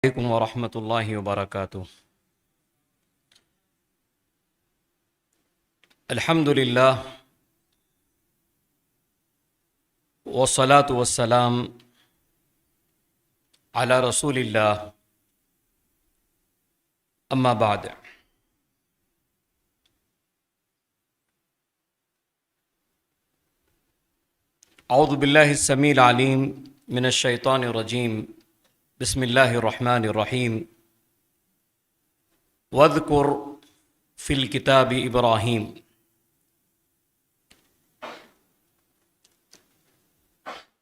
علیکم ورحمۃ اللہ وبرکاتہ۔ الحمد للہ والصلاة والسلام علی رسول اللہ، اما بعد۔ اعوذ باللہ السمیع العلیم من الشیطان الرجیم، بسم اللہ الرحمن الرحیم۔ واذکر فی الکتاب ابراہیم۔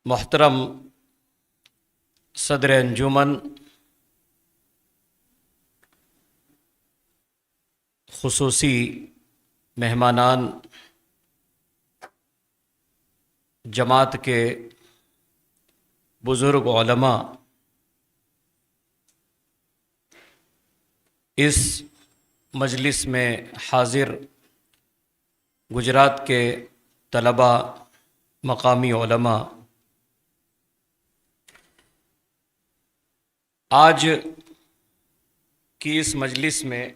محترم صدر انجمن، خصوصی مہمانان، جماعت کے بزرگ علماء، اس مجلس میں حاضر گجرات کے طلباء، مقامی علماء، آج کی اس مجلس میں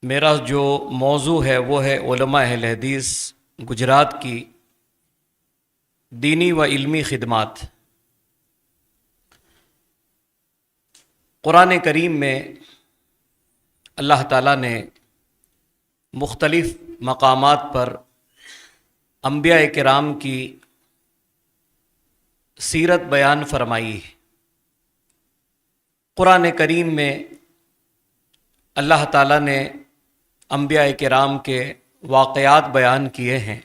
میرا جو موضوع ہے وہ ہے علماء اہل حدیث گجرات کی دینی و علمی خدمات۔ قرآن کریم میں اللہ تعالیٰ نے مختلف مقامات پر انبیاء کرام کی سیرت بیان فرمائی ہے۔ قرآن کریم میں اللہ تعالیٰ نے انبیاء کرام کے واقعات بیان کیے ہیں۔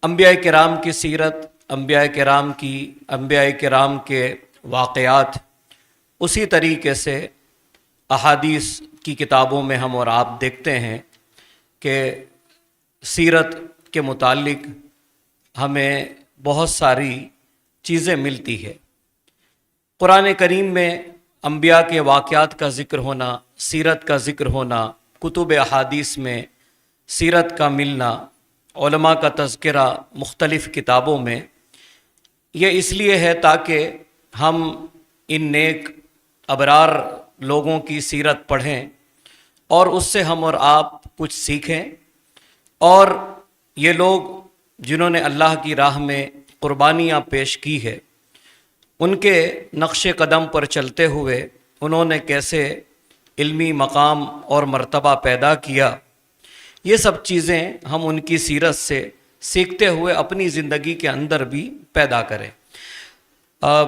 انبیاء کرام کی سیرت، انبیاء کرام کے واقعات اسی طریقے سے احادیث کی کتابوں میں ہم اور آپ دیکھتے ہیں کہ سیرت کے متعلق ہمیں بہت ساری چیزیں ملتی ہے۔ قرآن کریم میں انبیاء کے واقعات کا ذکر ہونا، سیرت کا ذکر ہونا، کتب احادیث میں سیرت کا ملنا، علماء کا تذکرہ مختلف کتابوں میں، یہ اس لیے ہے تاکہ ہم ان نیک ابرار لوگوں کی سیرت پڑھیں اور اس سے ہم اور آپ کچھ سیکھیں، اور یہ لوگ جنہوں نے اللہ کی راہ میں قربانیاں پیش کی ہے، ان کے نقش قدم پر چلتے ہوئے انہوں نے کیسے علمی مقام اور مرتبہ پیدا کیا، یہ سب چیزیں ہم ان کی سیرت سے سیکھتے ہوئے اپنی زندگی کے اندر بھی پیدا کریں۔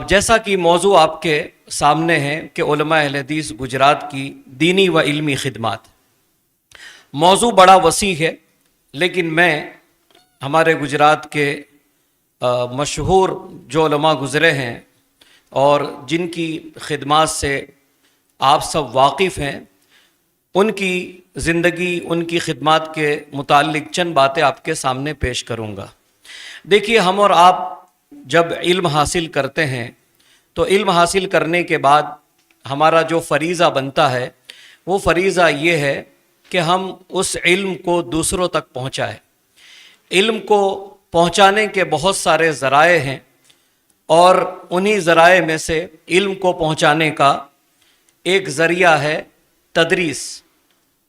جیسا کہ موضوع آپ کے سامنے ہے کہ علماء اہل حدیث گجرات کی دینی و علمی خدمات، موضوع بڑا وسیع ہے، لیکن میں ہمارے گجرات کے مشہور جو علماء گزرے ہیں اور جن کی خدمات سے آپ سب واقف ہیں، ان کی زندگی، ان کی خدمات کے متعلق چند باتیں آپ کے سامنے پیش کروں گا۔ دیکھیے، ہم اور آپ جب علم حاصل کرتے ہیں تو علم حاصل کرنے کے بعد ہمارا جو فریضہ بنتا ہے وہ فریضہ یہ ہے کہ ہم اس علم کو دوسروں تک پہنچائیں۔ علم کو پہنچانے کے بہت سارے ذرائع ہیں، اور انہی ذرائع میں سے علم کو پہنچانے کا ایک ذریعہ ہے تدریس۔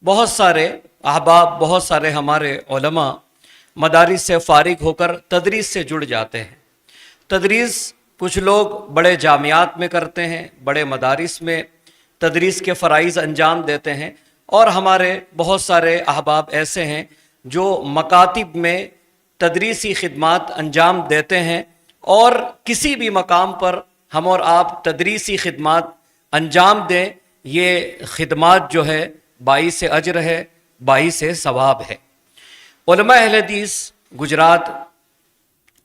بہت سارے احباب، بہت سارے ہمارے علماء مدارس سے فارغ ہو کر تدریس سے جڑ جاتے ہیں۔ تدریس کچھ لوگ بڑے جامعات میں کرتے ہیں، بڑے مدارس میں تدریس کے فرائض انجام دیتے ہیں، اور ہمارے بہت سارے احباب ایسے ہیں جو مکاتب میں تدریسی خدمات انجام دیتے ہیں، اور کسی بھی مقام پر ہم اور آپ تدریسی خدمات انجام دیں، یہ خدمات جو ہے باعث اجر ہے، باعث ثواب ہے۔ علماء اہل حدیث گجرات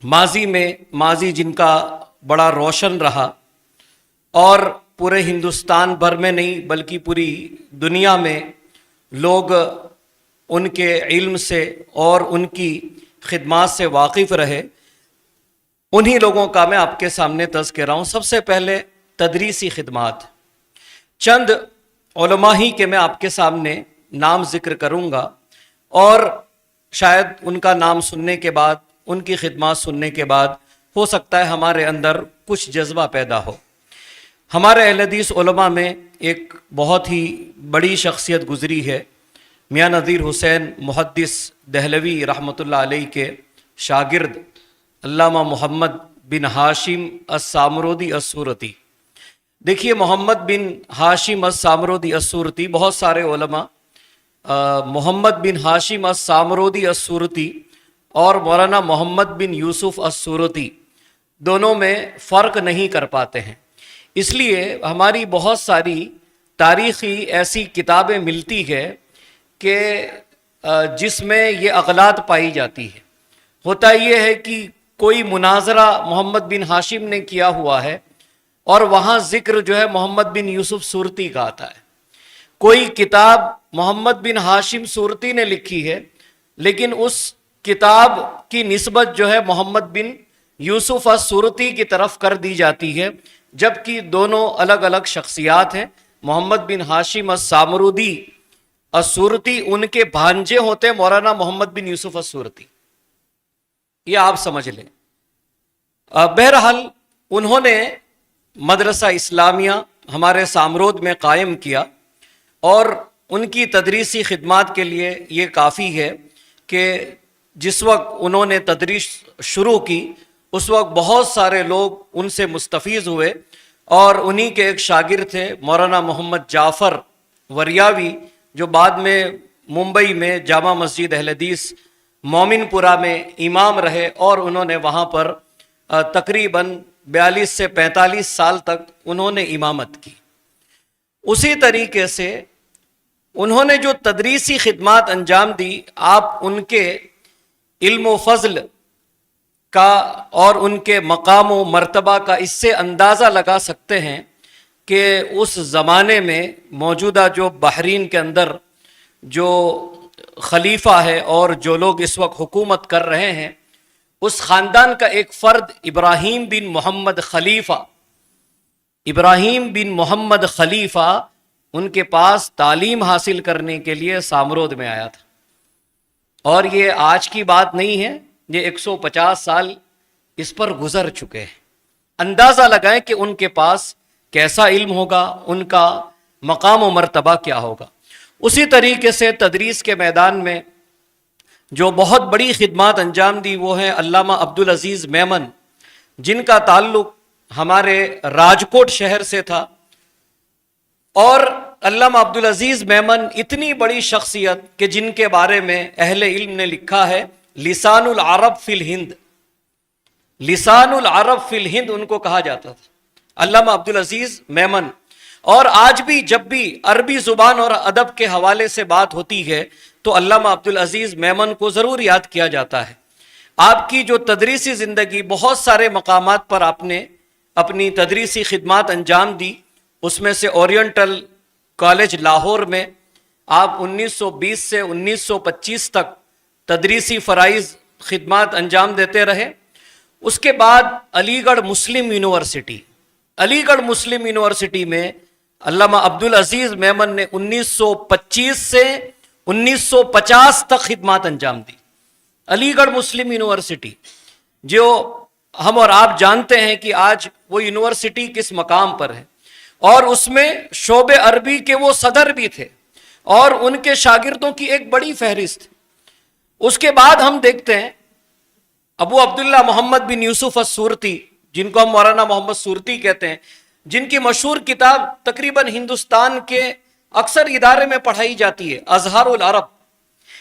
ماضی جن کا بڑا روشن رہا، اور پورے ہندوستان بھر میں نہیں بلکہ پوری دنیا میں لوگ ان کے علم سے اور ان کی خدمات سے واقف رہے، انہی لوگوں کا میں آپ کے سامنے تذکرہ ہوں۔ سب سے پہلے تدریسی خدمات، چند علماء ہی کے میں آپ کے سامنے نام ذکر کروں گا، اور شاید ان کا نام سننے کے بعد ان کی خدمات سننے کے بعد ہو سکتا ہے ہمارے اندر کچھ جذبہ پیدا ہو۔ ہمارے اہل حدیث علماء میں ایک بہت ہی بڑی شخصیت گزری ہے، میاں نذیر حسین محدث دہلوی رحمۃ اللہ علیہ کے شاگرد علامہ محمد بن ہاشم السامرودی السورتی۔ دیکھیے، محمد بن ہاشم السامرودی السورتی، بہت سارے علماء محمد بن ہاشم السامرودی السورتی اور مولانا محمد بن یوسف السورتی دونوں میں فرق نہیں کر پاتے ہیں۔ اس لیے ہماری بہت ساری تاریخی ایسی کتابیں ملتی ہے کہ جس میں یہ اغلاط پائی جاتی ہے۔ ہوتا یہ ہے کہ کوئی مناظرہ محمد بن ہاشم نے کیا ہوا ہے اور وہاں ذکر جو ہے محمد بن یوسف سورتی کا آتا ہے۔ کوئی کتاب محمد بن ہاشم سورتی نے لکھی ہے لیکن اس کتاب کی نسبت جو ہے محمد بن یوسف السورتی کی طرف کر دی جاتی ہے، جبکہ دونوں الگ الگ شخصیات ہیں۔ محمد بن ہاشم السامرودی السورتی ان کے بھانجے ہوتے ہیں مولانا محمد بن یوسف السورتی، یہ آپ سمجھ لیں۔ بہرحال انہوں نے مدرسہ اسلامیہ ہمارے سامرود میں قائم کیا، اور ان کی تدریسی خدمات کے لیے یہ کافی ہے کہ جس وقت انہوں نے تدریس شروع کی اس وقت بہت سارے لوگ ان سے مستفیض ہوئے، اور انہی کے ایک شاگرد تھے مولانا محمد جعفر وریاوی، جو بعد میں ممبئی میں جامع مسجد اہل حدیث مومن پورہ میں امام رہے، اور انہوں نے وہاں پر تقریباً 42 سے 45 سال تک انہوں نے امامت کی۔ اسی طریقے سے انہوں نے جو تدریسی خدمات انجام دی، آپ ان کے علم و فضل کا اور ان کے مقام و مرتبہ کا اس سے اندازہ لگا سکتے ہیں کہ اس زمانے میں موجودہ جو بحرین کے اندر جو خلیفہ ہے اور جو لوگ اس وقت حکومت کر رہے ہیں، اس خاندان کا ایک فرد ابراہیم بن محمد خلیفہ، ابراہیم بن محمد خلیفہ ان کے پاس تعلیم حاصل کرنے کے لیے سامرود میں آیا تھا، اور یہ آج کی بات نہیں ہے، یہ 150 سال اس پر گزر چکے ہیں۔ اندازہ لگائیں کہ ان کے پاس کیسا علم ہوگا، ان کا مقام و مرتبہ کیا ہوگا۔ اسی طریقے سے تدریس کے میدان میں جو بہت بڑی خدمات انجام دی وہ ہیں علامہ عبدالعزیز میمن، جن کا تعلق ہمارے راجکوٹ شہر سے تھا، اور علامہ عبدالعزیز میمن اتنی بڑی شخصیت کہ جن کے بارے میں اہل علم نے لکھا ہے لسان العرب فی الہند، لسان العرب فی الہند ان کو کہا جاتا تھا، علامہ عبدالعزیز میمن۔ اور آج بھی جب بھی عربی زبان اور ادب کے حوالے سے بات ہوتی ہے تو علامہ عبدالعزیز میمن کو ضرور یاد کیا جاتا ہے۔ آپ کی جو تدریسی زندگی، بہت سارے مقامات پر آپ نے اپنی تدریسی خدمات انجام دی، اس میں سے اورینٹل کالج لاہور میں آپ 1920 سے 1925 تک تدریسی فرائض خدمات انجام دیتے رہے۔ اس کے بعد علی گڑھ مسلم یونیورسٹی، علی گڑھ مسلم یونیورسٹی میں علامہ عبدالعزیز میمن نے 1925 سے 1950 تک خدمات انجام دی۔ علی گڑھ مسلم یونیورسٹی جو ہم اور آپ جانتے ہیں کہ آج وہ یونیورسٹی کس مقام پر ہے، اور اس میں شعبہ عربی کے وہ صدر بھی تھے اور ان کے شاگردوں کی ایک بڑی فہرست۔ اس کے بعد ہم دیکھتے ہیں ابو عبداللہ محمد بن یوسف السورتی، جن کو ہم مولانا محمد سورتی کہتے ہیں، جن کی مشہور کتاب تقریباً ہندوستان کے اکثر ادارے میں پڑھائی جاتی ہے، اظہار العرب۔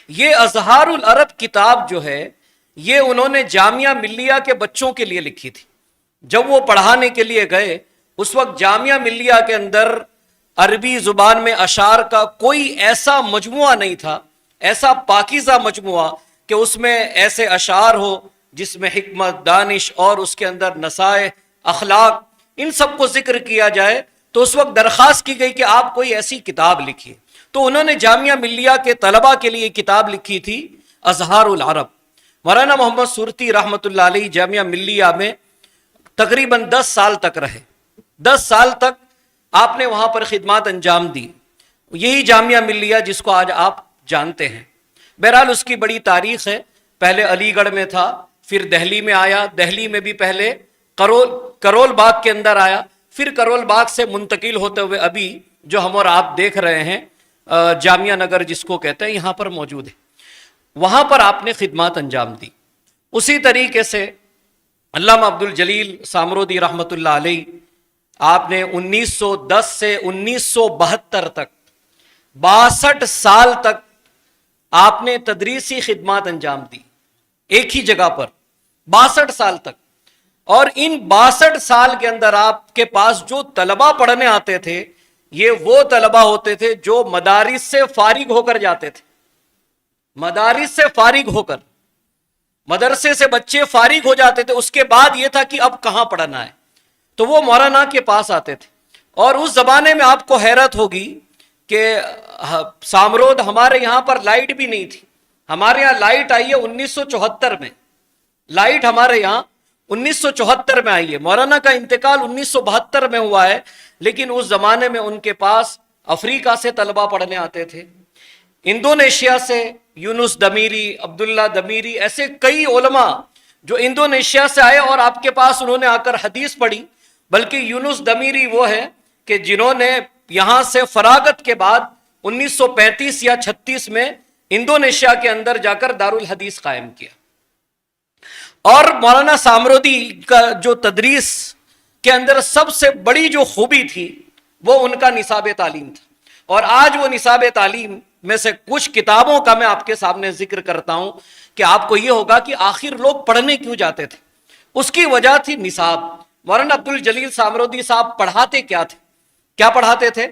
یہ اظہار العرب کتاب جو ہے یہ انہوں نے جامعہ ملیہ کے بچوں کے لیے لکھی تھی۔ جب وہ پڑھانے کے لیے گئے اس وقت جامعہ ملیہ کے اندر عربی زبان میں اشعار کا کوئی ایسا مجموعہ نہیں تھا، ایسا پاکیزہ مجموعہ کہ اس میں ایسے اشعار ہو جس میں حکمت، دانش اور اس کے اندر نصائح، اخلاق، ان سب کو ذکر کیا جائے۔ تو اس وقت درخواست کی گئی کہ آپ کوئی ایسی کتاب لکھیے، تو انہوں نے جامعہ ملیہ کے طلباء کے لیے کتاب لکھی تھی اظہار العرب۔ مولانا محمد سورتی رحمۃ اللہ علیہ جامعہ ملیہ میں تقریباً 10 سال تک رہے، 10 سال تک آپ نے وہاں پر خدمات انجام دی، یہی جامعہ ملیہ جس کو آج آپ جانتے ہیں۔ بہرحال اس کی بڑی تاریخ ہے، پہلے علی گڑھ میں تھا، پھر دہلی میں آیا، دہلی میں بھی پہلے کرول باغ کے اندر آیا، پھر کرول باغ سے منتقل ہوتے ہوئے ابھی جو ہم اور آپ دیکھ رہے ہیں جامعہ نگر جس کو کہتے ہیں، یہاں پر موجود ہے، وہاں پر آپ نے خدمات انجام دی۔ اسی طریقے سے علامہ عبدالجلیل سامرودی رحمۃ اللہ علیہ، آپ نے 1910 سے 1972 تک 62 سال تک آپ نے تدریسی خدمات انجام دی، ایک ہی جگہ پر 62 سال تک۔ اور ان 62 سال کے اندر آپ کے پاس جو طلبہ پڑھنے آتے تھے، یہ وہ طلبہ ہوتے تھے جو مدارس سے فارغ ہو کر جاتے تھے، مدارس سے فارغ ہو کر، مدرسے سے بچے فارغ ہو جاتے تھے، اس کے بعد یہ تھا کہ اب کہاں پڑھنا ہے، تو وہ مولانا کے پاس آتے تھے۔ اور اس زمانے میں آپ کو حیرت ہوگی کہ سامرود ہمارے یہاں پر لائٹ بھی نہیں تھی، ہمارے یہاں لائٹ آئی ہے 1974 میں، لائٹ ہمارے یہاں 1974 میں آئی ہے، مولانا کا انتقال 1972 میں ہوا ہے، لیکن اس زمانے میں ان کے پاس افریقہ سے طلبہ پڑھنے آتے تھے، انڈونیشیا سے یونس دمیری، عبداللہ دمیری، ایسے کئی علماء جو انڈونیشیا سے آئے اور آپ کے پاس انہوں نے آ کر حدیث پڑھی۔ بلکہ یونس دمیری وہ ہے کہ جنہوں نے یہاں سے فراغت کے بعد 1935 یا 36 میں انڈونیشیا کے اندر جا کر دارالحدیث قائم کیا۔ اور مولانا سامرودی کا جو تدریس کے اندر سب سے بڑی جو خوبی تھی وہ ان کا نصاب تعلیم تھا، اور آج وہ نصاب تعلیم میں سے کچھ کتابوں کا میں آپ کے سامنے ذکر کرتا ہوں کہ آپ کو یہ ہوگا کہ آخر لوگ پڑھنے کیوں جاتے تھے۔ اس کی وجہ تھی نصاب۔ مولانا عبدالجلیل سامرودی صاحب پڑھاتے کیا تھے؟ کیا پڑھاتے تھے؟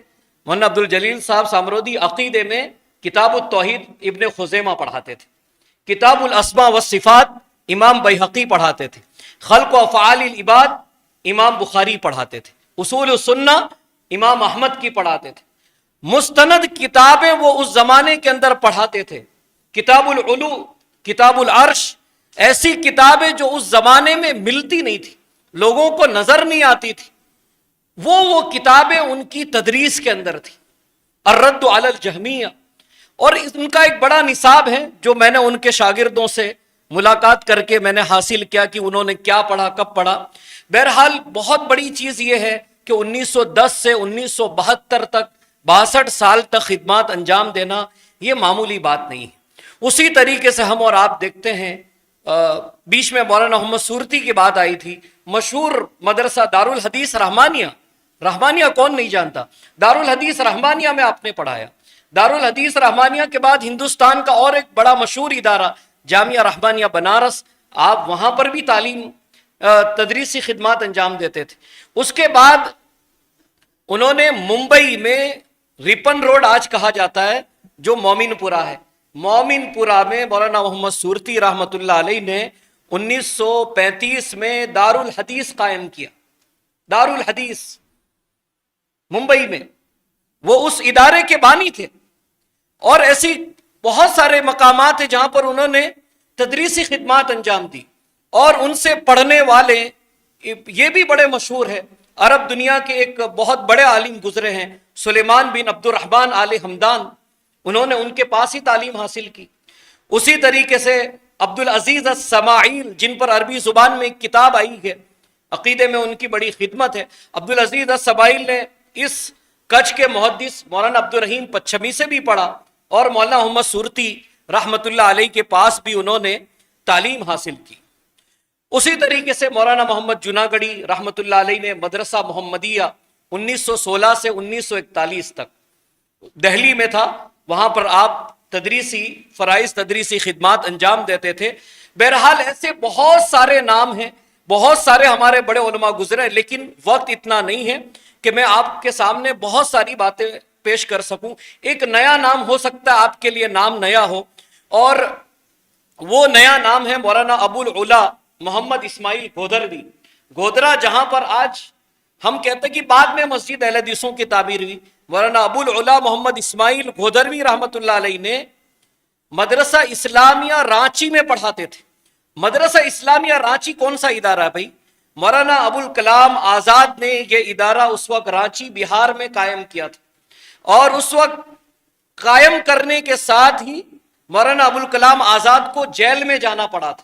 مولانا عبدالجلیل صاحب سامرودی عقیدے میں کتاب التوحید ابن خزیمہ پڑھاتے تھے، کتاب الاسماء والصفات امام بیہقی پڑھاتے تھے، خلق و افعال العباد امام بخاری پڑھاتے تھے، اصول السنہ امام احمد کی پڑھاتے تھے، مستند کتابیں وہ اس زمانے کے اندر پڑھاتے تھے، کتاب العلو، کتاب العرش، ایسی کتابیں جو اس زمانے میں ملتی نہیں تھی، لوگوں کو نظر نہیں آتی تھی، وہ کتابیں ان کی تدریس کے اندر تھی، الرد علی الجہمیہ۔ اور ان کا ایک بڑا نصاب ہے جو میں نے ان کے شاگردوں سے ملاقات کر کے میں نے حاصل کیا کہ انہوں نے کیا پڑھا، کب پڑھا۔ بہرحال بہت بڑی چیز یہ ہے کہ 1910 سے 1972 تک 62 سال تک خدمات انجام دینا یہ معمولی بات نہیں ہے۔ اسی طریقے سے ہم اور آپ دیکھتے ہیں بیچ میں مولانا محمد صورتی کی بات آئی تھی، مشہور مدرسہ دارالحدیث رحمانیہ، رحمانیہ کون نہیں جانتا؟ دارالحدیث رحمانیہ میں آپ نے پڑھایا۔ دارالحدیث رحمانیہ کے بعد ہندوستان کا اور ایک بڑا مشہور ادارہ جامعہ رحمانیہ بنارس، آپ وہاں پر بھی تعلیم تدریسی خدمات انجام دیتے تھے۔ اس کے بعد انہوں نے ممبئی میں ریپن روڈ آج کہا جاتا ہے جو مومن پورہ ہے، مومن پورہ میں مولانا محمد صورتی رحمۃ اللہ علیہ نے 1935 میں دارالحدیث قائم کیا، دارالحدیث ممبئی میں، وہ اس ادارے کے بانی تھے۔ اور ایسی بہت سارے مقامات ہیں جہاں پر انہوں نے تدریسی خدمات انجام دی، اور ان سے پڑھنے والے یہ بھی بڑے مشہور ہیں، عرب دنیا کے ایک بہت بڑے عالم گزرے ہیں سلیمان بن عبد الرحمن آل ہمدان، انہوں نے ان کے پاس ہی تعلیم حاصل کی۔ اسی طریقے سے عبدالعزیز السماعیل، جن پر عربی زبان میں ایک کتاب آئی ہے، عقیدے میں ان کی بڑی خدمت ہے، عبدالعزیز السماعیل نے اس کچھ کے محدث مولانا عبدالرحیم پچھمی سے بھی پڑھا، اور مولانا محمد صورتی رحمت اللہ علیہ کے پاس بھی انہوں نے تعلیم حاصل کی۔ اسی طریقے سے مولانا محمد جناگڑی رحمت اللہ علیہ نے مدرسہ محمدیہ 1916 سے 1941 تک دہلی میں تھا، وہاں پر آپ تدریسی فرائض، تدریسی خدمات انجام دیتے تھے۔ بہرحال ایسے بہت سارے نام ہیں، بہت سارے ہمارے بڑے علماء گزرے، لیکن وقت اتنا نہیں ہے کہ میں آپ کے سامنے بہت ساری باتیں پیش کر سکوں۔ ایک نیا نام ہو سکتا ہے آپ کے لیے، نام نیا ہو، اور وہ نیا نام ہے مولانا ابو العلا محمد اسماعیل گودھروی، گودھرا، جہاں پر آج ہم کہتے ہیں کہ بعد میں مسجد اہل حدیثوں کی تعبیر ہوئی۔ مولانا ابو العلا محمد اسماعیل گودھروی رحمت اللہ علیہ نے مدرسہ اسلامیہ رانچی میں پڑھاتے تھے۔ مدرسہ اسلامیہ رانچی کون سا ادارہ ہے بھائی؟ مولانا ابو الکلام آزاد نے یہ ادارہ اس وقت رانچی بہار میں قائم کیا تھا، اور اس وقت قائم کرنے کے ساتھ ہی مولانا ابو الکلام آزاد کو جیل میں جانا پڑا تھا،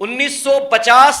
1950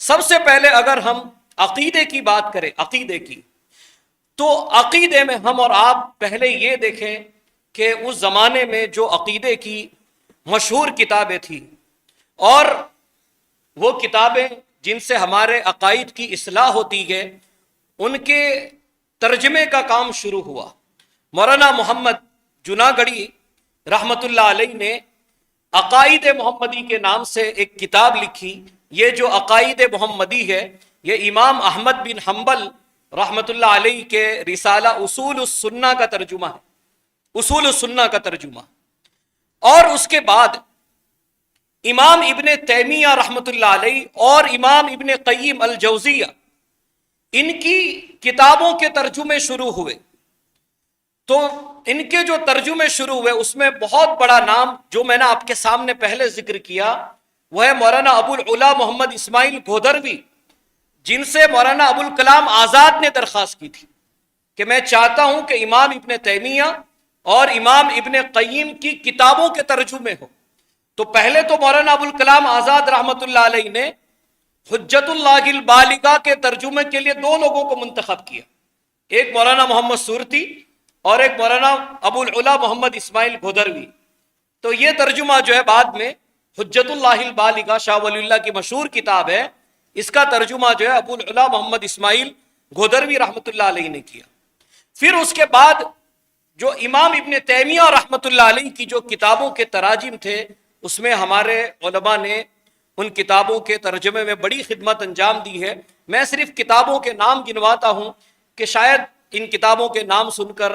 سب سے پہلے اگر ہم عقیدے کی بات کریں، عقیدے کی، تو عقیدے میں ہم اور آپ پہلے یہ دیکھیں کہ اس زمانے میں جو عقیدے کی مشہور کتابیں تھیں، اور وہ کتابیں جن سے ہمارے عقائد کی اصلاح ہوتی ہے، ان کے ترجمے کا کام شروع ہوا۔ مولانا محمد جناگڑھی رحمت اللہ علیہ نے عقائد محمدی کے نام سے ایک کتاب لکھی۔ یہ جو عقائد محمدی ہے، یہ امام احمد بن حنبل رحمت اللہ علیہ کے رسالہ اصول السنہ کا ترجمہ ہے، اصول السنہ کا ترجمہ۔ اور اس کے بعد امام ابن تیمیہ رحمت اللہ علیہ اور امام ابن قیم الجوزیہ، ان کی کتابوں کے ترجمے شروع ہوئے۔ تو ان کے جو ترجمے شروع ہوئے، اس میں بہت بڑا نام جو میں نے آپ کے سامنے پہلے ذکر کیا، وہ ہے مولانا ابو العلا محمد اسماعیل گودھروی، جن سے مولانا ابوالکلام آزاد نے درخواست کی تھی کہ میں چاہتا ہوں کہ امام ابن تیمیہ اور امام ابن قیم کی کتابوں کے ترجمے ہو۔ تو پہلے تو مولانا ابوالکلام آزاد رحمت اللہ علیہ نے حجت اللہ البالغہ کے ترجمے کے لیے دو لوگوں کو منتخب کیا، ایک مولانا محمد صورتی اور ایک مولانا ابو العلا محمد اسماعیل گودھروی۔ تو یہ ترجمہ جو ہے بعد میں حجت اللہ البالغہ شاہ ولی اللہ کی مشہور کتاب ہے، اس کا ترجمہ جو ہے ابو العلا محمد اسماعیل گودھروی رحمت اللہ علیہ نے کیا۔ پھر اس کے بعد جو امام ابن تیمیہ رحمت اللہ علیہ کی جو کتابوں کے تراجم تھے، اس میں ہمارے علماء نے ان کتابوں کے ترجمے میں بڑی خدمت انجام دی ہے۔ میں صرف کتابوں کے نام گنواتا ہوں کہ شاید ان کتابوں کے نام سن کر،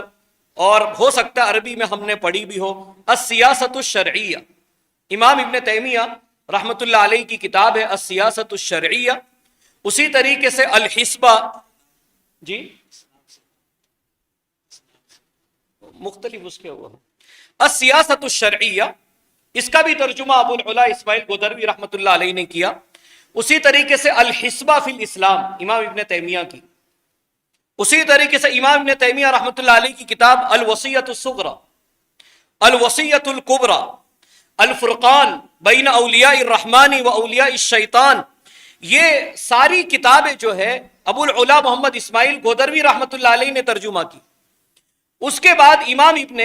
اور ہو سکتا ہے عربی میں ہم نے پڑھی بھی ہو، السیاست الشرعیہ، امام ابن تیمیہ رحمت اللہ علیہ کی کتاب ہے السیاست الشرعیہ۔ اسی طریقے سے الحسبہ، جی مختلف اس کے ہوا السیاست الشرعیہ، اس کا بھی ترجمہ ابو العلا اسماعیل گودھروی رحمت اللہ علیہ نے کیا۔ اسی طریقے سے الحسبہ فی الاسلام امام ابن تیمیہ کی، اسی طریقے سے امام ابن تیمیہ رحمت اللہ علیہ کی کتاب الوصیۃ الصغری، الوصیۃ الکبری، الفرقان بین اولیاء الرحمن و اولیاء الشیطان، یہ ساری کتابیں جو ہے ابو العلا محمد اسماعیل گودھروی رحمت اللہ علیہ نے ترجمہ کی۔ اس کے بعد امام ابن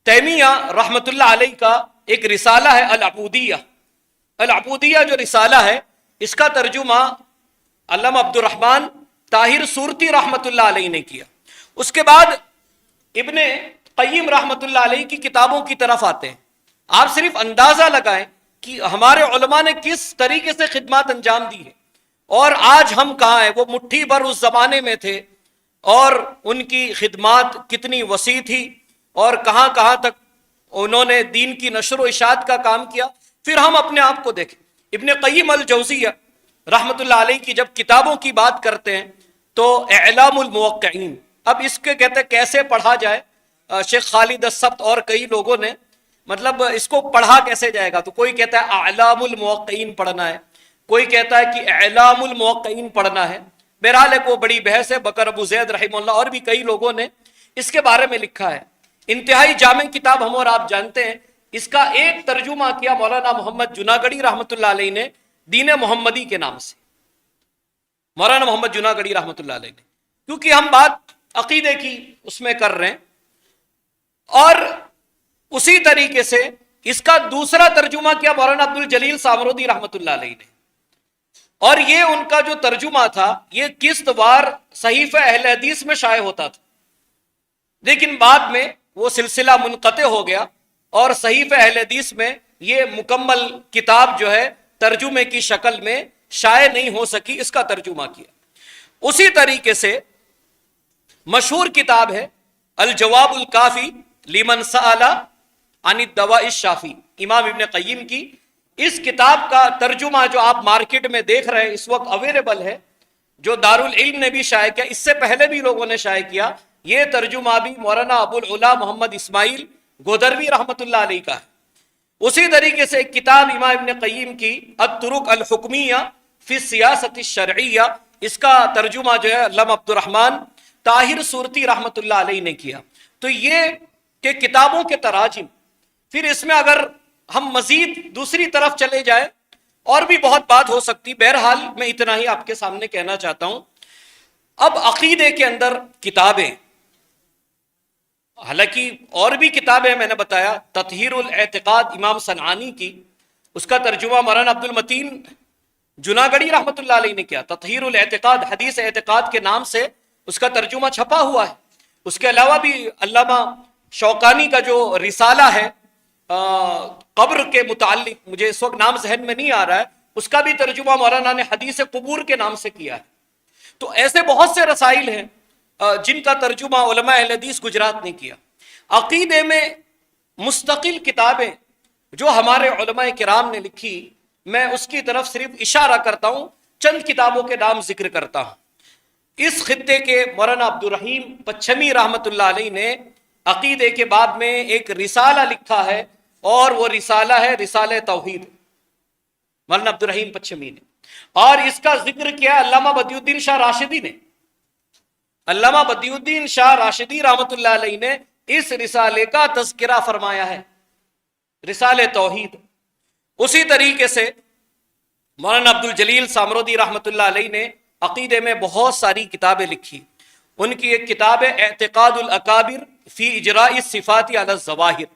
تیمیہ رحمت اللہ علیہ کا ایک رسالہ ہے العبودیہ، العبودیہ جو رسالہ ہے، اس کا ترجمہ علامہ عبد الرحمن طاہر صورتی رحمت اللہ علیہ نے کیا۔ اس کے بعد ابن قیم رحمت اللہ علیہ کی کتابوں کی طرف آتے ہیں۔ آپ صرف اندازہ لگائیں کہ ہمارے علماء نے کس طریقے سے خدمات انجام دی ہے، اور آج ہم کہاں ہیں۔ وہ مٹھی بھر اس زمانے میں تھے، اور ان کی خدمات کتنی وسیع تھی، اور کہاں کہاں تک انہوں نے دین کی نشر و اشاعت کا کام کیا۔ پھر ہم اپنے آپ کو دیکھیں، ابن قیم الجوزیہ رحمت اللہ علیہ کی جب کتابوں کی بات کرتے ہیں تو اعلام الموقعین، اب اس کے کہتے کیسے پڑھا جائے، شیخ خالد السبت اور کئی لوگوں نے مطلب اس کو پڑھا کیسے جائے گا، تو کوئی کہتا ہے اعلام الموقعین پڑھنا ہے، کوئی کہتا ہے کہ اعلام الموقعین پڑھنا ہے۔ بہرحال ایک وہ بڑی بحث ہے، بکر ابو زید رحمہ اللہ اور بھی کئی لوگوں نے اس کے بارے میں لکھا ہے۔ انتہائی جامع کتاب ہم اور آپ جانتے ہیں، اس کا ایک ترجمہ کیا مولانا محمد جناگڑھی رحمت اللہ علیہ نے دین محمدی کے نام سے، مولانا محمد جناگڑھی رحمت اللہ علیہ نے، کیونکہ ہم بات عقیدے کی اس میں کر رہے ہیں۔ اور اسی طریقے سے اس کا دوسرا ترجمہ کیا مولانا عبد الجلیل سامرودی رحمت اللہ علیہ نے، اور یہ ان کا جو ترجمہ تھا یہ قسط وار صحیفہ اہل حدیث میں شائع ہوتا تھا، لیکن بعد میں وہ سلسلہ منقطع ہو گیا، اور صحیفہ اہل حدیث میں یہ مکمل کتاب جو ہے ترجمے کی شکل میں شائع نہیں ہو سکی، اس کا ترجمہ کیا۔ اسی طریقے سے مشہور کتاب ہے الجواب الکافی لمن سأل عن الدواء الشافی، امام ابن قیم کی۔ اس کتاب کا ترجمہ جو آپ مارکیٹ میں دیکھ رہے ہیں اس وقت اویلیبل ہے، جو دارالعلم نے بھی شائع کیا، اس سے پہلے بھی لوگوں نے شائع کیا، یہ ترجمہ بھی مولانا ابو العلا محمد اسماعیل گودھروی رحمت اللہ علیہ کا ہے۔ اسی طریقے سے ایک کتاب امام ابن قیم کی الطرق الحکمیہ فی السیاست الشرعیہ، اس کا ترجمہ جو ہے علامہ عبد الرحمن طاہر صورتی رحمت اللہ علیہ نے کیا۔ تو یہ کہ کتابوں کے تراجم، پھر اس میں اگر ہم مزید دوسری طرف چلے جائیں اور بھی بہت بات ہو سکتی، بہرحال میں اتنا ہی آپ کے سامنے کہنا چاہتا ہوں۔ اب عقیدے کے اندر کتابیں، حالانکہ اور بھی کتابیں میں نے بتایا، تطہیر الاعتقاد امام صنعانی کی، اس کا ترجمہ مولانا عبد المتین جناگڑی رحمۃ اللہ علیہ نے کیا۔ تطہیر الاعتقاد، حدیث اعتقاد کے نام سے اس کا ترجمہ چھپا ہوا ہے۔ اس کے علاوہ بھی علامہ شوکانی کا جو رسالہ ہے قبر کے متعلق، مجھے اس وقت نام ذہن میں نہیں آ رہا ہے، اس کا بھی ترجمہ مولانا نے حدیث قبور کے نام سے کیا ہے۔ تو ایسے بہت سے رسائل ہیں جن کا ترجمہ علماء اہل حدیث گجرات نے کیا۔ عقیدے میں مستقل کتابیں جو ہمارے علماء کرام نے لکھی، میں اس کی طرف صرف اشارہ کرتا ہوں، چند کتابوں کے نام ذکر کرتا ہوں۔ اس خطے کے مولانا عبد الرحیم پچھمی رحمت اللہ علیہ نے عقیدے کے باب میں ایک رسالہ لکھا ہے، اور وہ رسالہ ہے رسالہ توحید، مولانا عبد الرحیم پچھمی نے، اور اس کا ذکر کیا علامہ بدیع الدین شاہ راشدی نے۔ علامہ بدیع الدین شاہ راشدی رحمت اللہ علیہ نے اس رسالے کا تذکرہ فرمایا ہے، رسالہ توحید۔ اسی طریقے سے مولانا عبد الجلیل سامرودی رحمت اللہ علیہ نے عقیدے میں بہت ساری کتابیں لکھی۔ ان کی ایک کتاب ہے اعتقاد الاکابر فی اجراء الصفات علی الظواہر۔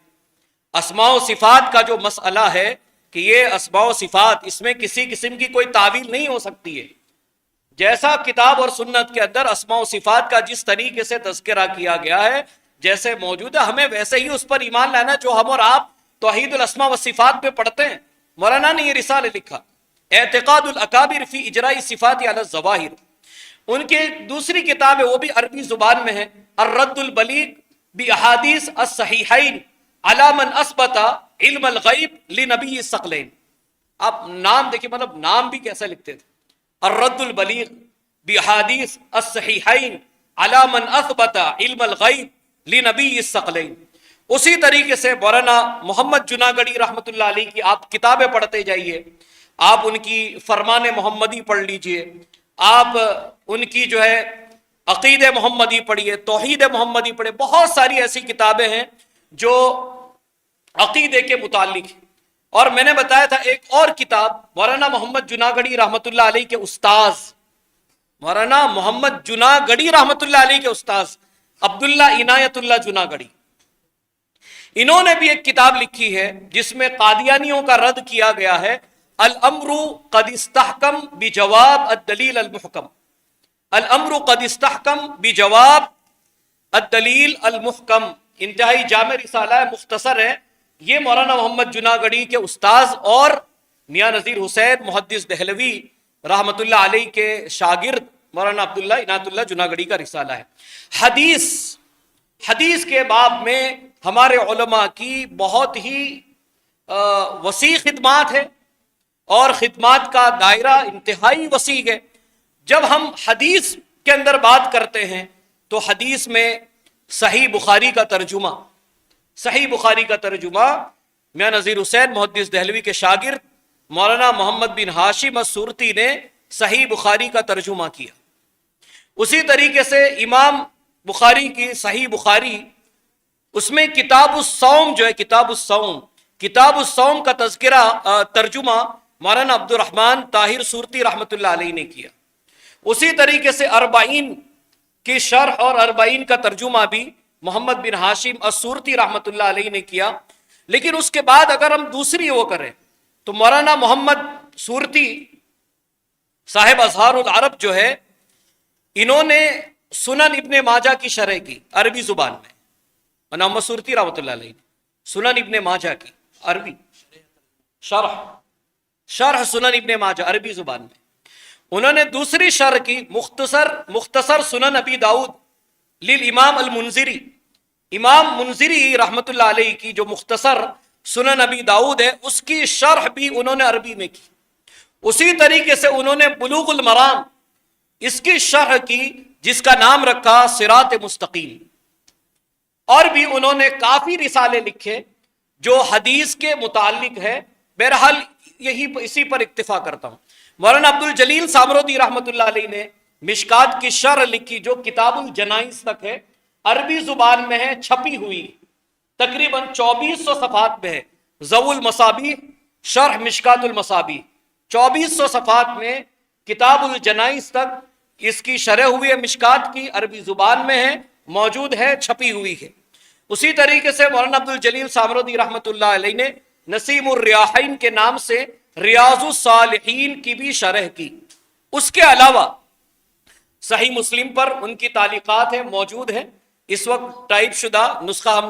اسماء و صفات کا جو مسئلہ ہے کہ یہ اسماء و صفات، اس میں کسی قسم کی کوئی تعویل نہیں ہو سکتی ہے۔ جیسا کتاب اور سنت کے اندر اسماء و صفات کا جس طریقے سے تذکرہ کیا گیا ہے، جیسے موجود ہے، ہمیں ویسے ہی اس پر ایمان لانا جو ہم اور آپ توحید الاسماء و صفات پہ پڑھتے ہیں۔ مولانا نے یہ رسالہ لکھا اعتقاد الاکابر فی اجراء الصفات علی الظواہر۔ ان کی دوسری کتاب ہے، وہ بھی عربی زبان میں ہے، الرد البلیغ باحادیث الصحیحین علی من اثبت علم الغیب لنبی الثقلین۔ آپ نام دیکھیں، مطلب نام بھی کیسے لکھتے تھے، الرد البلیغ باحادیث الصحیحین علی من اثبت علم الغیب لنبی الثقلین۔ اسی طریقے سے مولانا محمد جناگڑی رحمت اللہ علیہ کی آپ کتابیں پڑھتے جائیے، آپ ان کی فرمان محمدی پڑھ لیجئے، آپ ان کی جو ہے عقید محمدی پڑھیے، توحید محمدی پڑھے، بہت ساری ایسی کتابیں ہیں جو عقیدے کے متعلق ہیں۔ اور میں نے بتایا تھا ایک اور کتاب مولانا محمد جناگڑی رحمت اللہ علیہ کے استاذ، مولانا محمد جناگڑی رحمت اللہ علیہ کے استاذ عبداللہ عنایت اللہ جناگڑی، انہوں نے بھی ایک کتاب لکھی ہے جس میں قادیانیوں کا رد کیا گیا ہے، الامر قد استحکم بجواب الدلیل المحکم۔ الامر قد استحکم بجواب الدلیل المحکم، انتہائی جامع رسالہ ہے، مختصر ہے۔ یہ مولانا محمد جناگڑی کے استاذ اور میاں نذیر حسین محدث دہلوی رحمت اللہ علیہ کے شاگرد مولانا عبداللہ عنایت اللہ جناگڑی کا رسالہ ہے۔ حدیث کے باب میں ہمارے علماء کی بہت ہی وسیع خدمات ہے، اور خدمات کا دائرہ انتہائی وسیع ہے۔ جب ہم حدیث کے اندر بات کرتے ہیں تو حدیث میں صحیح بخاری کا ترجمہ، صحیح بخاری کا ترجمہ میاں نذیر حسین محدث دہلوی کے شاگرد مولانا محمد بن ہاشم السورتی نے صحیح بخاری کا ترجمہ کیا۔ اسی طریقے سے امام بخاری کی صحیح بخاری، اس میں کتاب الصوم جو ہے، کتاب الصوم کا ترجمہ مولانا عبد الرحمن طاہر سورتی رحمت اللہ علیہ نے کیا۔ اسی طریقے سے اربعین کی شرح اور اربعین کا ترجمہ بھی محمد بن ہاشم السورتی رحمت اللہ علیہ نے کیا۔ لیکن اس کے بعد اگر ہم دوسری وہ کریں تو مولانا محمد سورتی صاحب اظہار العرب جو ہے، انہوں نے سنن ابن ماجہ کی شرح کی عربی زبان میں، مولانا محمد سورتی رحمت اللہ علیہ نے سنن ابن ماجہ کی عربی شرح سنن ابن ماجہ عربی زبان میں۔ انہوں نے دوسری شرح کی مختصر سنن ابی داؤد للامام المنذری، امام منذری رحمت اللہ علیہ کی جو مختصر سنن ابی داؤد ہے، اس کی شرح بھی انہوں نے عربی میں کی۔ اسی طریقے سے انہوں نے بلوغ المرام، اس کی شرح کی جس کا نام رکھا صراط مستقیم۔ اور بھی انہوں نے کافی رسالے لکھے جو حدیث کے متعلق ہے۔ بہرحال اسی پر اکتفا کرتا ہوں۔ مولانا عبد الجلیل سامرودی رحمت اللہ علیہ نے مشکات کی شرح لکھی جو کتاب الجنائز تک ہے، عربی زبان میں ہے، چھپی ہوئی، تقریباً 2400 صفحات میں ہے، ضوء المصابیح شرح مشکات المصابیح، 2400 صفحات میں کتاب الجنائز تک اس کی شرح ہوئی ہے، مشکات کی، عربی زبان میں ہے، موجود ہے، چھپی ہوئی ہے۔ اسی طریقے سے مولانا عبد الجلیل سامرودی رحمۃ اللہ علیہ نے نسیم الریاحین کے نام سے ریاض الصالحین کی بھی شرح کی۔ اس کے علاوہ صحیح مسلم پر ان کی تعلیقات ہیں، موجود ہیں، اس وقت ٹائپ شدہ نسخہ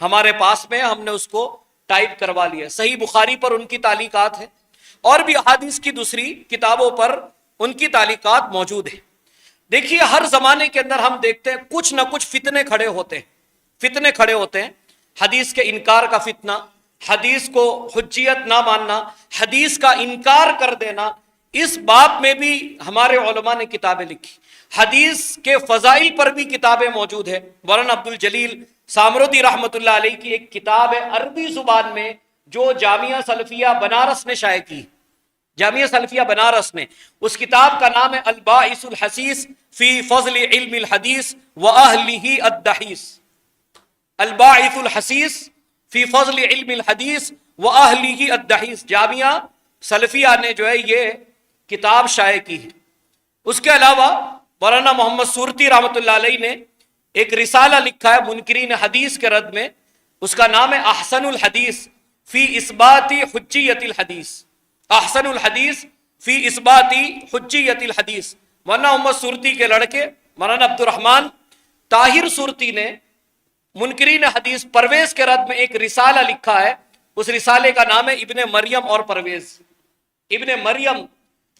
ہمارے پاس میں، ہم نے اس کو ٹائپ کروا لیا۔ صحیح بخاری پر ان کی تعلیقات ہیں، اور بھی احادیث کی دوسری کتابوں پر ان کی تعلیقات موجود ہیں۔ دیکھیے ہر زمانے کے اندر ہم دیکھتے ہیں کچھ نہ کچھ فتنے کھڑے ہوتے ہیں، فتنے کھڑے ہوتے ہیں، حدیث کے انکار کا فتنہ، حدیث کو حجیت نہ ماننا، حدیث کا انکار کر دینا۔ اس باب میں بھی ہمارے علماء نے کتابیں لکھی، حدیث کے فضائل پر بھی کتابیں موجود ہیں۔ مولانا عبد الجلیل سامرودی رحمۃ اللہ علیہ کی ایک کتاب ہے عربی زبان میں جو جامعہ سلفیہ بنارس نے شائع کی، جامعہ سلفیہ بنارس میں، اس کتاب کا نام ہے الباعث الحسیس فی فضل علم الحدیث واہلہ الدحیث۔ الباعث الحسیس فی فضل علم الحدیث واہلہ الدحیث، جامعہ سلفیہ نے جو ہے یہ کتاب شائع کی ہے۔ اس کے علاوہ مولانا محمد سورتی رحمۃ اللہ علیہ نے ایک رسالہ لکھا ہے منکرین حدیث کے رد میں، اس کا نام ہے احسن الحدیث فی اثبات حجیت الحدیث، احسن الحدیث فی اثبات حجیت الحدیث۔ مولانا محمد سورتی کے لڑکے مولانا عبد الرحمن طاہر سورتی نے منکرین حدیث پرویز کے رد میں ایک رسالہ لکھا ہے، اس رسالے کا نام ہے ابن مریم اور پرویز، ابن مریم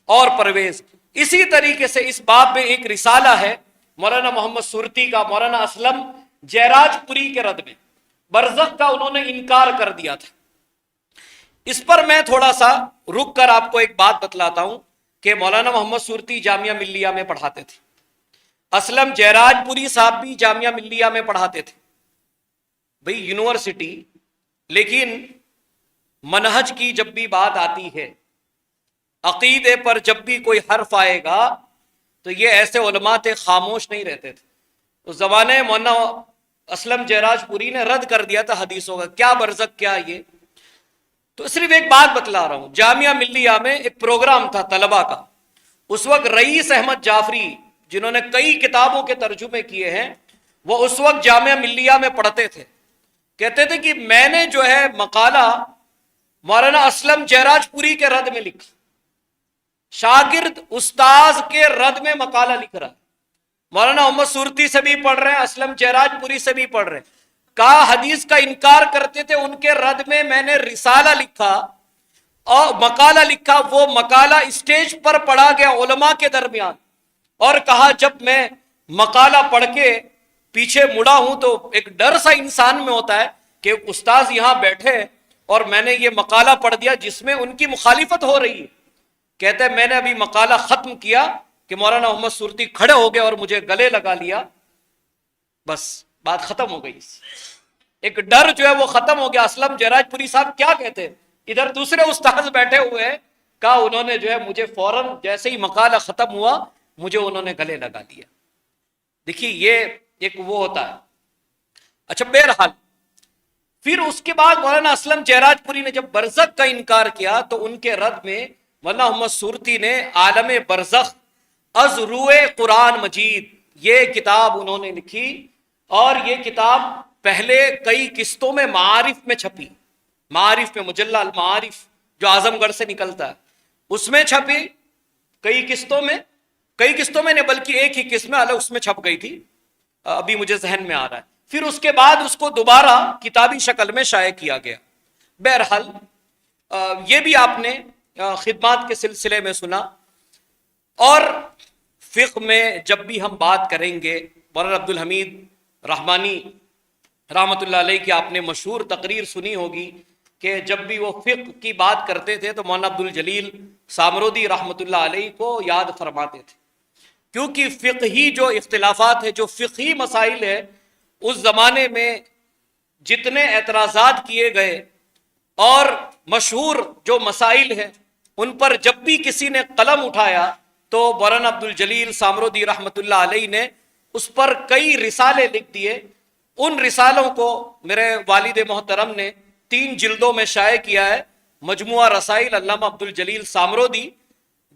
اور پرویز۔ اسی طریقے سے اس باب میں ایک رسالہ ہے مولانا محمد سورتی کا، مولانا اسلم جیراج پوری کے رد میں، برزخ کا انہوں نے انکار کر دیا تھا۔ اس پر میں تھوڑا سا رک کر آپ کو ایک بات بتلاتا ہوں کہ مولانا محمد سورتی جامعہ ملیہ میں پڑھاتے تھے، اسلم جیراج پوری صاحب بھی جامعہ ملیہ میں پڑھاتے تھے، بھئی یونیورسٹی، لیکن منہج کی جب بھی بات آتی ہے، عقیدے پر جب بھی کوئی حرف آئے گا تو یہ ایسے علماء تھے خاموش نہیں رہتے تھے۔ اس زمانے مولانا اسلم جیراج پوری نے رد کر دیا تھا حدیثوں کا، کیا برزخ کیا یہ۔ تو صرف ایک بات بتلا رہا ہوں، جامعہ ملیہ میں ایک پروگرام تھا طلبہ کا، اس وقت رئیس احمد جعفری جنہوں نے کئی کتابوں کے ترجمے کیے ہیں، وہ اس وقت جامعہ ملیہ میں پڑھتے تھے، کہتے تھے کہ میں نے جو ہے مقالہ مولانا اسلم جیراج پوری کے رد میں لکھا، شاگرد استاذ کے رد میں مقالہ لکھ رہا ہے، مولانا محمد سورتی سے بھی پڑھ رہے ہیں، اسلم جیراج پوری سے بھی پڑھ رہے ہیں، کہا حدیث کا انکار کرتے تھے، ان کے رد میں نے رسالہ لکھا اور مقالہ لکھا، وہ مقالہ اسٹیج پر پڑھا گیا علماء کے درمیان، اور کہا جب میں مقالہ پڑھ کے پیچھے مڑا ہوں تو ایک ڈر سا انسان میں ہوتا ہے کہ استاذ یہاں بیٹھے اور میں نے یہ مقالہ پڑھ دیا جس میں ان کی مخالفت ہو رہی ہے۔ کہتے ہیں میں نے ابھی مقالہ ختم کیا کہ مولانا محمد سورتی کھڑے ہو گئے اور مجھے گلے لگا لیا، بس بات ختم ہو گئی، ایک ڈر جو ہے وہ ختم ہو گیا۔ اسلم جیراج پوری صاحب کیا کہتے ہیں، ادھر دوسرے استاذ بیٹھے ہوئے ہیں، کہا انہوں نے جو ہے مجھے فوراً جیسے ہی مقالہ ختم ہوا مجھے انہوں نے گلے لگا دیا۔ دیکھیے یہ ایک وہ ہوتا ہے۔ اچھا بہرحال پھر اس کے بعد مولانا اسلم جیراج پوری نے جب برزخ کا انکار کیا تو ان کے رد میں مولانا محمد سورتی نے عالم برزخ از روئے قرآن مجید یہ کتاب انہوں نے لکھی، اور یہ کتاب پہلے کئی قسطوں میں معارف میں چھپی، معارف میں، مجلہ المعارف جو اعظم گڑھ سے نکلتا ہے اس میں چھپی، کئی قسطوں میں نہیں بلکہ ایک ہی قسط میں الگ اس میں چھپ گئی تھی، ابھی مجھے ذہن میں آ رہا ہے۔ پھر اس کے بعد اس کو دوبارہ کتابی شکل میں شائع کیا گیا۔ بہرحال یہ بھی آپ نے خدمات کے سلسلے میں سنا۔ اور فقہ میں جب بھی ہم بات کریں گے، مولانا عبد الحمید رحمانی رحمۃ اللہ علیہ کی آپ نے مشہور تقریر سنی ہوگی کہ جب بھی وہ فقہ کی بات کرتے تھے تو مولانا عبد الجلیل سامرودی رحمۃ اللہ علیہ کو یاد فرماتے تھے، کیونکہ فقہی جو اختلافات ہیں، جو فقہی مسائل ہے، اس زمانے میں جتنے اعتراضات کیے گئے اور مشہور جو مسائل ہیں ان پر جب بھی کسی نے قلم اٹھایا تو مولانا عبد الجلیل سامرودی رحمۃ اللہ علیہ نے اس پر کئی رسالے لکھ دیے۔ ان رسالوں کو میرے والد محترم نے 3 جلدوں میں شائع کیا ہے، مجموعہ رسائل علامہ عبدالجلیل سامرودی،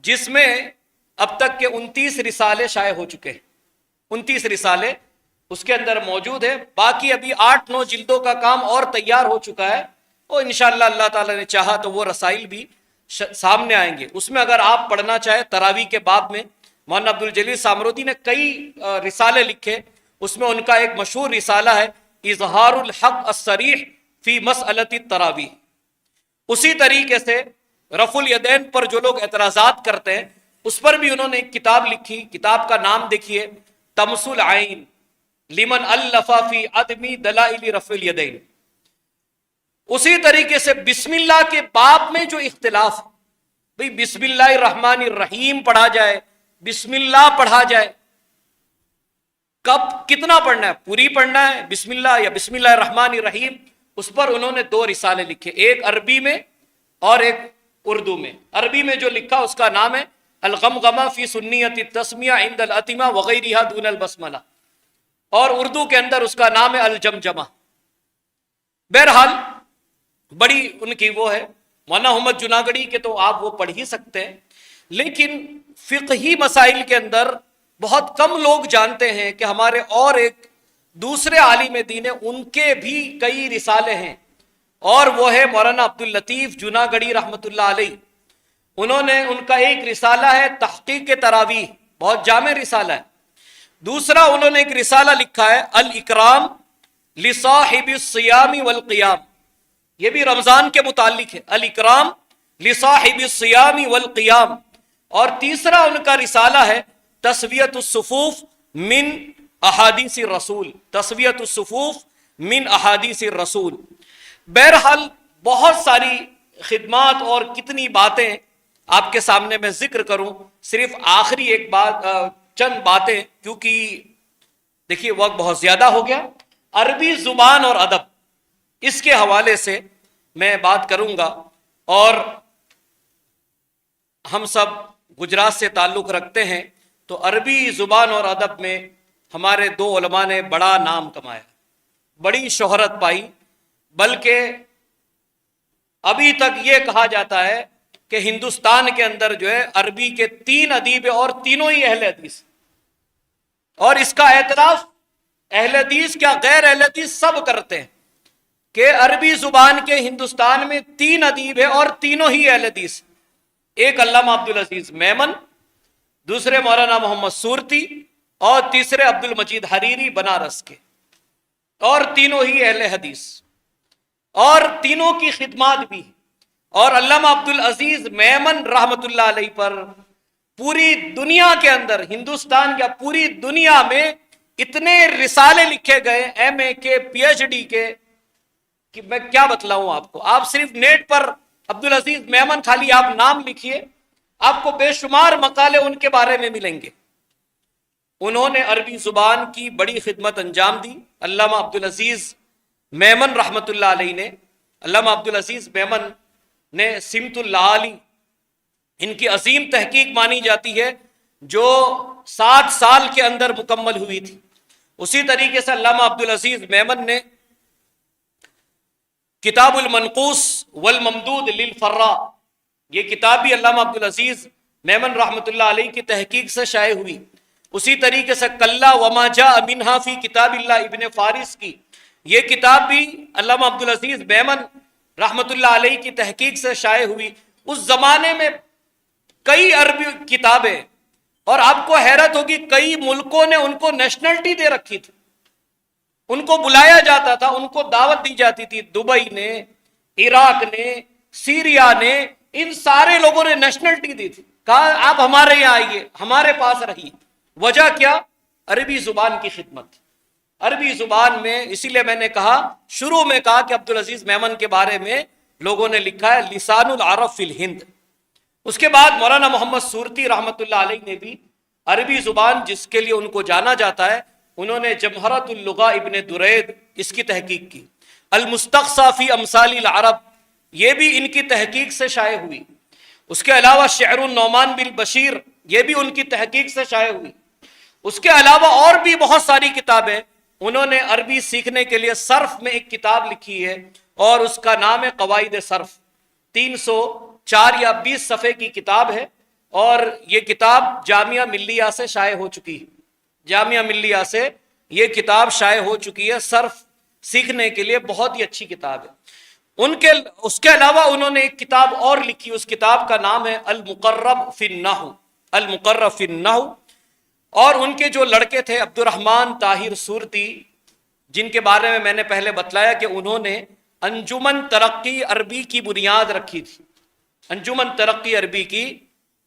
جس میں اب تک کے 29 رسالے شائع ہو چکے ہیں. 29 رسالے اس کے اندر موجود ہے. باقی ابھی 8-9 جلدوں کا کام اور تیار ہو چکا ہے، اور انشاءاللہ اللہ تعالیٰ نے چاہا تو وہ رسائل بھی سامنے آئیں گے. اس میں اگر آپ پڑھنا چاہیں تراویح کے باب میں مولانا عبدالجلیل سامرودی نے کئی رسالے لکھے. اس میں ان کا ایک مشہور رسالہ ہے اظہار الحق الصریح فی مسئلۃ التراویح. اسی طریقے سے رفع الیدین پر جو لوگ اعتراضات کرتے ہیں اس پر بھی انہوں نے ایک کتاب لکھی. کتاب کا نام دیکھیے طمس العین لمن الف فی عدم دلائل رفع الیدین. اسی طریقے سے بسم اللہ کے باب میں جو اختلاف، بھئی بسم اللہ الرحمن الرحیم پڑھا جائے، بسم اللہ پڑھا جائے، کب کتنا پڑھنا ہے، پوری پڑھنا ہے بسم اللہ یا بسم اللہ الرحمن الرحیم؟ اس پر انہوں نے 2 رسالے لکھے، ایک عربی میں اور ایک اردو میں. عربی میں جو لکھا اس کا نام ہے الغمغمہ فی سنیت التسمیہ عند الاتمہ وغیرہا دون البسملہ، اور اردو کے اندر اس کا نام ہے الجمجمہ. بہرحال بڑی ان کی وہ ہے. مولانا محمد جناگڑی کے تو آپ وہ پڑھ ہی سکتے ہیں، لیکن فقہی مسائل کے اندر بہت کم لوگ جانتے ہیں کہ ہمارے اور ایک دوسرے عالم دین ہیں، ان کے بھی کئی رسالے ہیں، اور وہ ہے مولانا عبداللطیف جناگڑی رحمۃ اللہ علیہ. انہوں نے ان کا ایک رسالہ ہے تحقیق تراویح، بہت جامع رسالہ ہے. دوسرا انہوں نے ایک رسالہ لکھا ہے الاکرام لصاحب الصیام والقیام، یہ بھی رمضان کے متعلق ہے، الاکرام لصاحب الصیام والقیام. اور تیسرا ان کا رسالہ ہے تسویۃ الصفوف من احادیث الرسول، تسویۃ الصفوف من احادیث الرسول. بہرحال بہت ساری خدمات اور کتنی باتیں آپ کے سامنے میں ذکر کروں. صرف آخری ایک بات، چند باتیں، کیونکہ دیکھیے وقت بہت زیادہ ہو گیا. عربی زبان اور ادب، اس کے حوالے سے میں بات کروں گا. اور ہم سب گجرات سے تعلق رکھتے ہیں، تو عربی زبان اور ادب میں ہمارے 2 علماء نے بڑا نام کمایا، بڑی شہرت پائی. بلکہ ابھی تک یہ کہا جاتا ہے کہ ہندوستان کے اندر جو ہے عربی کے 3 ادیب اور تینوں ہی اہل حدیث، اور اس کا اعتراف اہل حدیث کیا غیر اہل حدیث سب کرتے ہیں کہ عربی زبان کے ہندوستان میں 3 ادیب ہیں اور تینوں ہی اہل حدیث. ایک علامہ عبدالعزیز میمن، دوسرے مولانا محمد سورتی، اور تیسرے عبد المجید حریری بنارس کے، اور تینوں ہی اہل حدیث، اور تینوں کی خدمات بھی. اور علامہ عبدالعزیز میمن رحمت اللہ علیہ پر پوری دنیا کے اندر، ہندوستان یا پوری دنیا میں اتنے رسالے لکھے گئے، MA کے PhD کے، کہ میں کیا بتلاؤں آپ کو. آپ صرف نیٹ پر عبدالعزیز میمن خالی آپ نام لکھیے، آپ کو بے شمار مقالے ان کے بارے میں ملیں گے. انہوں نے عربی زبان کی بڑی خدمت انجام دی. علامہ عبدالعزیز میمن رحمت اللہ علیہ نے، علامہ عبدالعزیز میمن نے سمت العالی، ان کی عظیم تحقیق مانی جاتی ہے جو 7 سال کے اندر مکمل ہوئی تھی. اسی طریقے سے علامہ عبدالعزیز میمن نے کتاب المنقوص والممدود للفراء، یہ کتاب بھی علامہ عبدالعزیز میمن رحمت اللہ علیہ کی تحقیق سے شائع ہوئی. اسی طریقے سے کلا وما جاء منہا فی کتاب اللہ ابن فارس کی، یہ کتاب بھی علامہ عبدالعزیز میمن رحمت اللہ علیہ کی تحقیق سے شائع ہوئی. اس زمانے میں کئی عربی کتابیں، اور آپ کو حیرت ہوگی کئی ملکوں نے ان کو نیشنلٹی دے رکھی تھی، ان کو بلایا جاتا تھا، ان کو دعوت دی جاتی تھی. دبئی نے، عراق نے، سیریا نے، ان سارے لوگوں نے نیشنلٹی دی تھی، کہا آپ ہمارے یہاں آئیے، ہمارے پاس رہیے. وجہ کیا؟ عربی زبان کی خدمت. عربی زبان میں، اسی لیے میں نے کہا شروع میں کہا کہ عبدالعزیز میمن کے بارے میں لوگوں نے لکھا ہے لسان العرب فی الہند. اس کے بعد مولانا محمد سورتی رحمت اللہ علیہ نے بھی عربی زبان جس کے لیے ان کو جانا جاتا ہے، انہوں نے جمہرۃ اللغہ ابن درید اس کی تحقیق کی. المستقصی فی امثال العرب، یہ بھی ان کی تحقیق سے شائع ہوئی. اس کے علاوہ شعر النعمان بن بشیر، یہ بھی ان کی تحقیق سے شائع ہوئی. اس کے علاوہ اور بھی بہت ساری کتابیں. انہوں نے عربی سیکھنے کے لیے صرف میں ایک کتاب لکھی ہے، اور اس کا نام ہے قواعد صرف. 304 یا 20 صفحے کی کتاب ہے، اور یہ کتاب جامعہ ملیہ سے شائع ہو چکی ہے، جامعہ ملیہ سے یہ کتاب شائع ہو چکی ہے، صرف سیکھنے کے لیے بہت ہی اچھی کتاب ہے۔ اس کے علاوہ انہوں نے ایک کتاب اور لکھی، اس کتاب کا نام ہے المقرب فی النحو، المقرب فی النحو، اور ان کے جو لڑکے تھے عبد الرحمن طاہر سورتی، جن کے بارے میں نے پہلے بتلایا کہ انہوں نے انجمن ترقی عربی کی بنیاد رکھی تھی، انجمن ترقی عربی کی،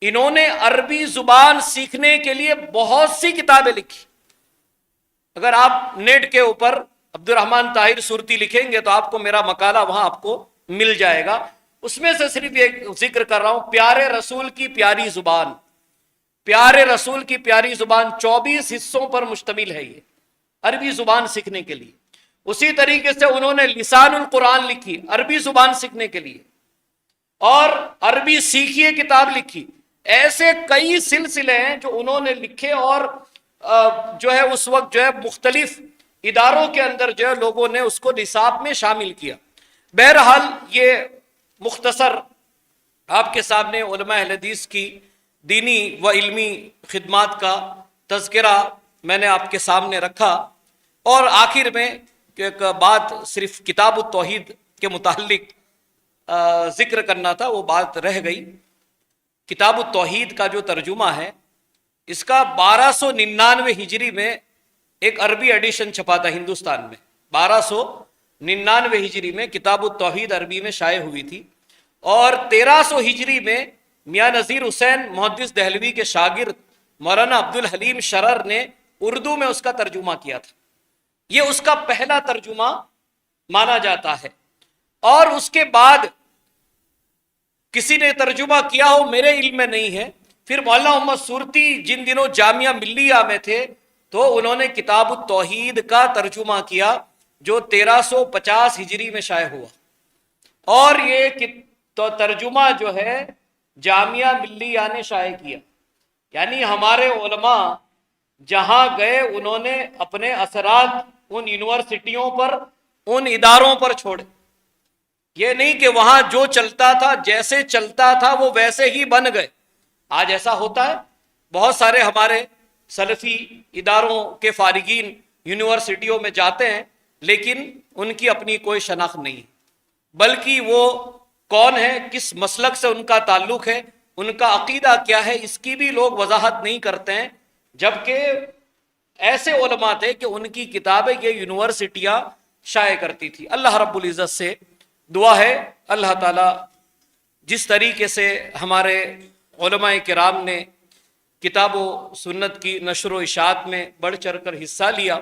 انہوں نے عربی زبان سیکھنے کے لیے بہت سی کتابیں لکھی۔ اگر آپ نیٹ کے اوپر عبد الرحمن طاہر سورتی لکھیں گے تو آپ کو میرا مقالہ وہاں آپ کو مل جائے گا، اس میں سے صرف ایک ذکر کر رہا ہوں، پیارے رسول کی پیاری زبان، پیارے رسول کی پیاری زبان 24 حصوں پر مشتمل ہے یہ عربی زبان سیکھنے کے لیے۔ اسی طریقے سے انہوں نے لسان القرآن لکھی عربی زبان سیکھنے کے لیے، اور عربی سیکھیے کتاب لکھی۔ ایسے کئی سلسلے ہیں جو انہوں نے لکھے، اور جو ہے اس وقت جو ہے مختلف اداروں کے اندر جو ہے لوگوں نے اس کو نصاب میں شامل کیا۔ بہرحال یہ مختصر آپ کے سامنے علماء اہل حدیث کی دینی و علمی خدمات کا تذکرہ میں نے آپ کے سامنے رکھا، اور آخر میں ایک بات صرف کتاب التوحید کے متعلق ذکر کرنا تھا، وہ بات رہ گئی۔ کتاب التوحید کا جو ترجمہ ہے، اس کا 1299 ہجری میں ایک عربی ایڈیشن چھپا تھا ہندوستان میں، 1299 ہجری میں کتاب التوحید عربی میں شائع ہوئی تھی، اور 1300 ہجری میں میاں نذیر حسین محدث دہلوی کے شاگرد مولانا عبد الحلیم شرر نے اردو میں اس کا ترجمہ کیا تھا۔ یہ اس کا پہلا ترجمہ مانا جاتا ہے، اور اس کے بعد کسی نے ترجمہ کیا ہو میرے علم میں نہیں ہے۔ پھر مولانا محمد سورتی جن دنوں جامعہ ملیہ میں تھے تو انہوں نے کتاب التوحید کا ترجمہ کیا، جو 1350 ہجری میں شائع ہوا، اور یہ ترجمہ جو ہے جامعہ ملیہ نے شائع کیا۔ یعنی ہمارے علماء جہاں گئے انہوں نے اپنے اثرات ان یونیورسٹیوں پر، ان اداروں پر چھوڑے۔ یہ نہیں کہ وہاں جو چلتا تھا، جیسے چلتا تھا وہ ویسے ہی بن گئے۔ آج ایسا ہوتا ہے، بہت سارے ہمارے سلفی اداروں کے فارغین یونیورسٹیوں میں جاتے ہیں، لیکن ان کی اپنی کوئی شناخت نہیں، بلکہ وہ کون ہے، کس مسلک سے ان کا تعلق ہے، ان کا عقیدہ کیا ہے، اس کی بھی لوگ وضاحت نہیں کرتے ہیں۔ جبکہ ایسے علماء تھے کہ ان کی کتابیں یہ یونیورسٹیاں شائع کرتی تھی۔ اللہ رب العزت سے دعا ہے اللہ تعالیٰ جس طریقے سے ہمارے علماء کرام نے کتاب و سنت کی نشر و اشاعت میں بڑھ چڑھ کر حصہ لیا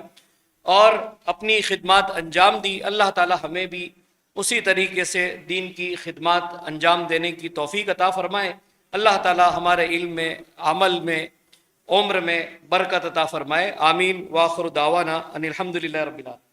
اور اپنی خدمات انجام دی، اللہ تعالیٰ ہمیں بھی اسی طریقے سے دین کی خدمات انجام دینے کی توفیق عطا فرمائے۔ اللہ تعالیٰ ہمارے علم میں، عمل میں، عمر میں برکت عطا فرمائے۔ آمین۔ وآخر دعوانا ان الحمد للہ رب العالمین۔